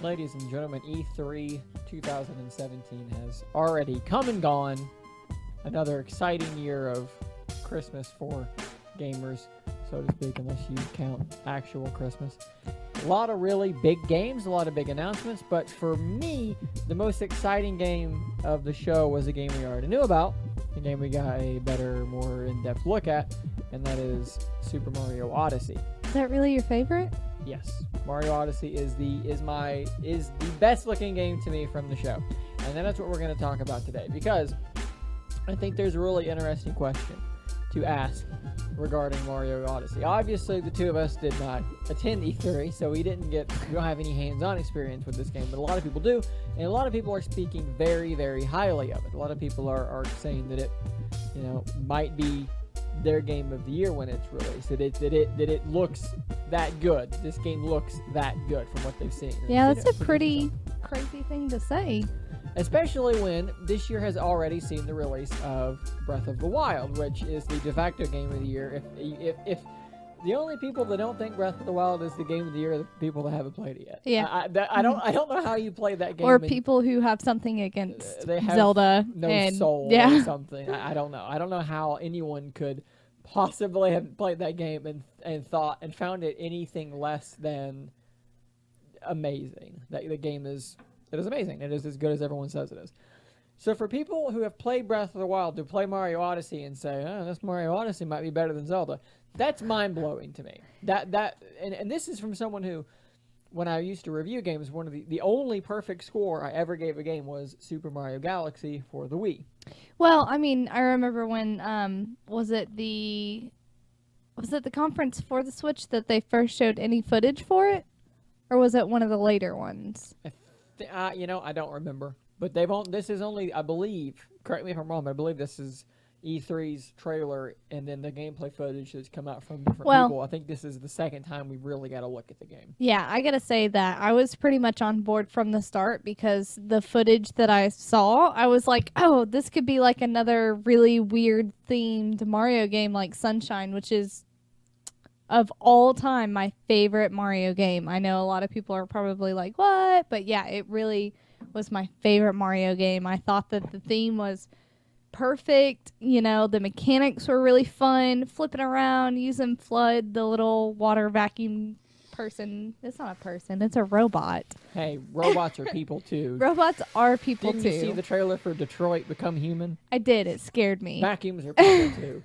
Ladies and gentlemen, E3 2017 has already come and gone. Another exciting year of Christmas for gamers, so to speak, unless you count actual Christmas. A lot of really big games, a lot of big announcements, but for me, the most exciting game of the show was a game we already knew about, a game we got a better, more in-depth look at, and that is Super Mario Odyssey. Is that really your favorite? Yes, Mario Odyssey is the best looking game to me from the show, and that's what we're going to talk about today, because I think there's a really interesting question to ask regarding Mario Odyssey. Obviously, the two of us did not attend E3, so we don't have any hands-on experience with this game, but a lot of people do, and a lot of people are speaking very, very highly of it. A lot of people are saying that it, might be their game of the year when it's released. That it looks that good. This game looks that good from what they've seen. Yeah, that's a pretty crazy thing to say. Especially when this year has already seen the release of Breath of the Wild, which is the de facto game of the year. If the only people that don't think Breath of the Wild is the game of the year are the people that haven't played it yet. Yeah. I don't know how you play that game. Or people who have something against they have Zelda. no soul or something. I don't know. I don't know how anyone could possibly have played that game and found it anything less than amazing. That the game is amazing. It is as good as everyone says it is. So for people who have played Breath of the Wild to play Mario Odyssey and say, "Oh, this Mario Odyssey might be better than Zelda," that's mind blowing to me. And this is from someone who, when I used to review games, one of the only perfect score I ever gave a game was Super Mario Galaxy for the Wii. Well, I mean, I remember when was it the conference for the Switch that they first showed any footage for it, or was it one of the later ones? I don't remember. But this is only, I believe, correct me if I'm wrong, but I believe this is E3's trailer and then the gameplay footage that's come out from different people. I think this is the second time we've really got to look at the game. Yeah, I got to say that I was pretty much on board from the start, because the footage that I saw, I was like, oh, this could be like another really weird themed Mario game like Sunshine, which is of all time my favorite Mario game. I know a lot of people are probably like, what? But yeah, it really was my favorite Mario game. I thought that the theme was perfect. The mechanics were really fun. Flipping around, using Flood, the little water vacuum person. It's not a person, it's a robot. Hey, robots are people too. Robots are people Didn't too. you see the trailer for Detroit Become Human? I did. It scared me. Vacuums are people too.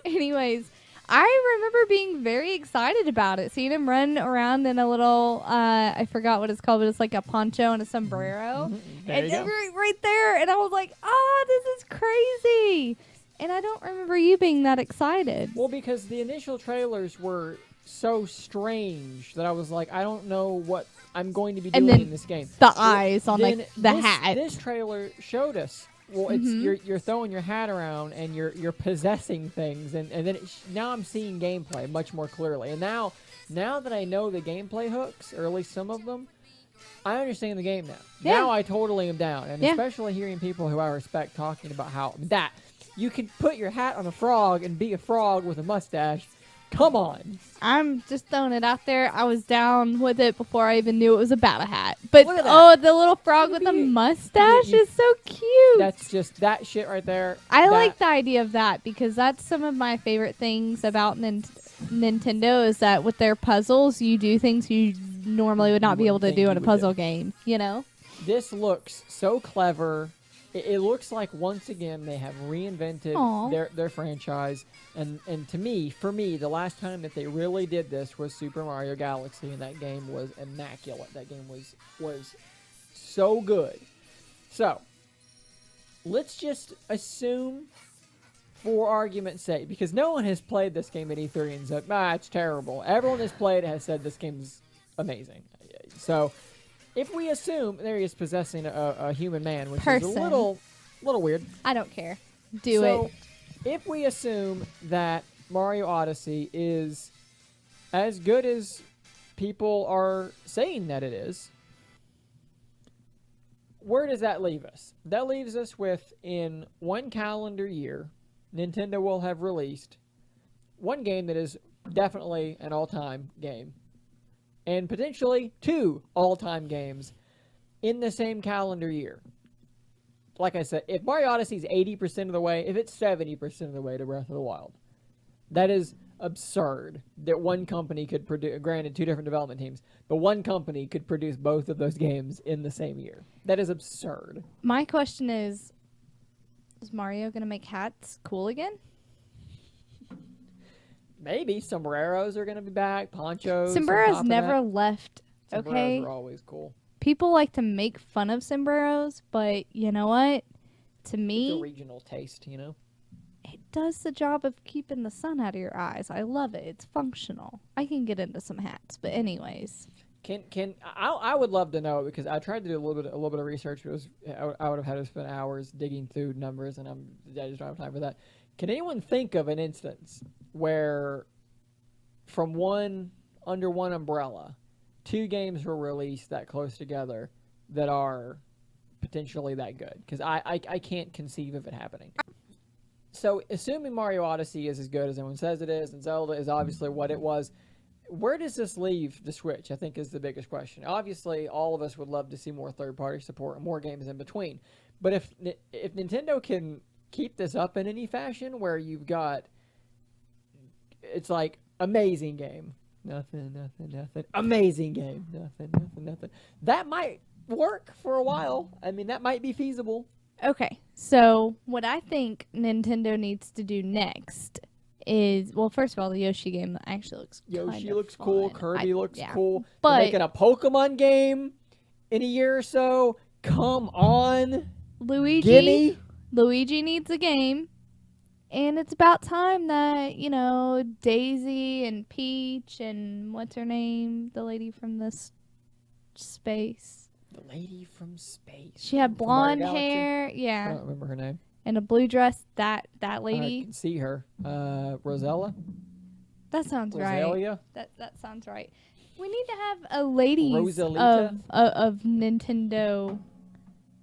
Anyways, I remember being very excited about it. Seeing him run around in a little, I forgot what it's called, but it's like a poncho and a sombrero. There you go. Right there. And I was like, this is crazy. And I don't remember you being that excited. Well, because the initial trailers were so strange that I was like, I don't know what I'm going to be doing in this game. The eyes on the hat. This trailer showed us. Well, it's you're throwing your hat around and you're possessing things, and then now I'm seeing gameplay much more clearly. And now that I know the gameplay hooks, or at least some of them, I understand the game now. Yeah. Now I totally am down, and especially hearing people who I respect talking about how that you can put your hat on a frog and be a frog with a mustache. Come on. I'm just throwing it out there. I was down with it before I even knew it was about a hat. But, the little frog with a mustache is so cute. That's just that shit right there. I like the idea of that, because that's some of my favorite things about Nintendo, is that with their puzzles, you do things you normally would not be able to do in a puzzle game, This looks so clever. It looks like, once again, they have reinvented their franchise. And for me, the last time that they really did this was Super Mario Galaxy, and that game was immaculate. That game was so good. So, let's just assume, for argument's sake, because no one has played this game at E3 and said, it's terrible. Everyone that's played it has said this game's amazing. So, if we assume there he is possessing a human man, which is a little weird. I don't care. Do it. If we assume that Mario Odyssey is as good as people are saying that it is, where does that leave us? That leaves us with, in one calendar year, Nintendo will have released one game that is definitely an all-time game, and potentially 2 all-time games in the same calendar year. Like I said, if Mario Odyssey is 80% of the way, if it's 70% of the way to Breath of the Wild, that is absurd that one company could produce, granted 2 different development teams, but one company could produce both of those games in the same year. That is absurd. My question is Mario going to make hats cool again? Maybe. Sombreros are going to be back, ponchos. Sombreros never left, Sombreros okay? are always cool. People like to make fun of sombreros, but you know what? To me, it's a regional taste, you know? It does the job of keeping the sun out of your eyes. I love it. It's functional. I can get into some hats, but anyways. I would love to know, because I tried to do a little bit of research. I would have had to spend hours digging through numbers, and I just don't have time for that. Can anyone think of an instance where, from under one umbrella, 2 games were released that close together that are potentially that good? Because I can't conceive of it happening. So, assuming Mario Odyssey is as good as everyone says it is, and Zelda is obviously what it was, where does this leave the Switch, I think, is the biggest question. Obviously, all of us would love to see more third-party support and more games in between. But if Nintendo can keep this up in any fashion, where you've got, it's like, amazing game, nothing, amazing game, nothing. That might work for a while. I mean, that might be feasible. Okay, so what I think Nintendo needs to do next is, well, first of all, the Yoshi game actually looks Yoshi looks fun. cool. Kirby looks cool. But they're making a Pokemon game in a year or so. Come on, Luigi needs a game, and it's about time that, you know, Daisy and Peach and what's her name, the lady from this space. The lady from space. She had blonde hair. Yeah. I don't remember her name. And a blue dress. That lady. I can see her. Rosella? That sounds Rosalia? right. That sounds right. We need to have a ladies Rosalita? of Nintendo.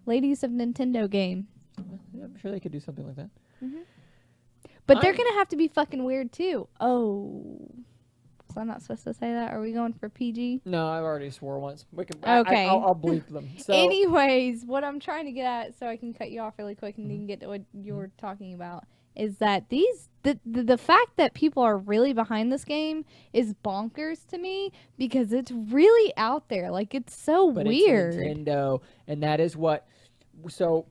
Ladies of Nintendo game. I'm sure they could do something like that. Mm-hmm. But they're going to have to be fucking weird too. Oh. So I'm not supposed to say that? Are we going for PG? No, I've already swore once. We can. Okay. I'll bleep them. So, anyways, what I'm trying to get at, so I can cut you off really quick and you can get to what you're talking about, is that the fact that people are really behind this game is bonkers to me, because it's really out there. Like, it's so weird. It's Nintendo, and that is what. So,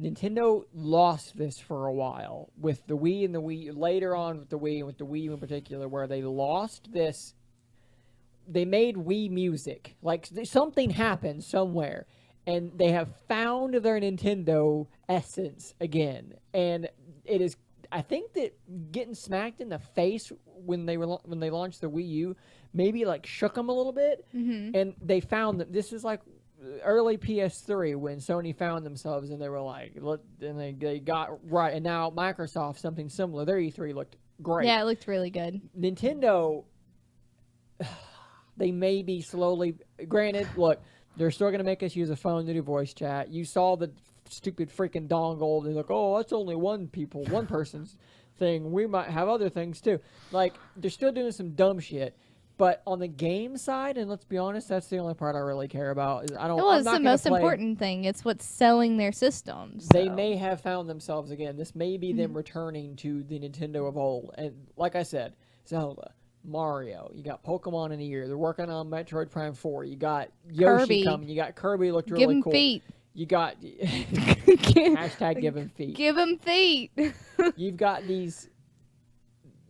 Nintendo lost this for a while with the Wii and the Wii, later on with the Wii and with the Wii U in particular, where they lost this. They made Wii music. Like, something happened somewhere, and they have found their Nintendo essence again. And it is, I think that getting smacked in the face when they launched the Wii U maybe like shook them a little bit. Mm-hmm. And they found that this is like early PS3 when Sony found themselves, and they were like, look, and they got right. And now Microsoft, something similar. Their E3 looked great. Yeah, it looked really good. Nintendo, they may be slowly. Granted, look, they're still going to make us use a phone to do voice chat. You saw the stupid freaking dongle. They're like, oh, that's only one person's thing. We might have other things too. Like, they're still doing some dumb shit. But on the game side, and let's be honest, that's the only part I really care about. Is I don't. Well, it's the most important thing. It's what's selling their systems. They may have found themselves again. This may be them returning to the Nintendo of old. And like I said, Zelda, Mario, you got Pokemon in a year. They're working on Metroid Prime 4. You got Yoshi coming. You got Kirby, looked really cool. Give him feet. You got hashtag give him feet. Give him feet. You've got these.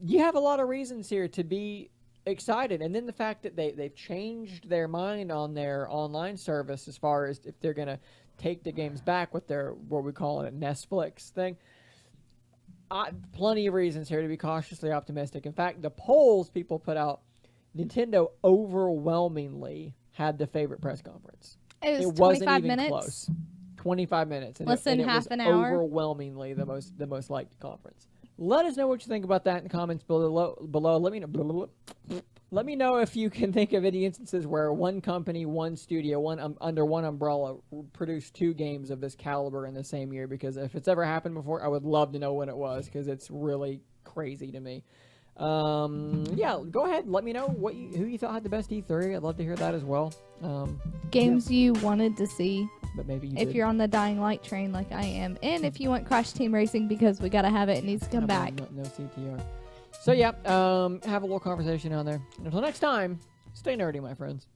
You have a lot of reasons here to be excited, and then the fact that they've changed their mind on their online service as far as if they're gonna take the games back with their what we call it Netflix thing. Plenty of reasons here to be cautiously optimistic. In fact, the polls people put out, Nintendo overwhelmingly had the favorite press conference. It wasn't 25 even minutes. Close. 25 minutes. And Less than half an hour. Overwhelmingly the most liked conference. Let us know what you think about that in the comments below. Let me know if you can think of any instances where one company, one studio, under one umbrella produced 2 games of this caliber in the same year. Because if it's ever happened before, I would love to know when it was, because it's really crazy to me. Yeah, go ahead. Let me know who you thought had the best E3. I'd love to hear that as well. Games you wanted to see. But maybe if you're on the Dying Light train like I am, and if you want Crash Team Racing because we gotta have it, it needs to come back. No CTR. So yeah, have a little conversation down there. Until next time, stay nerdy, my friends.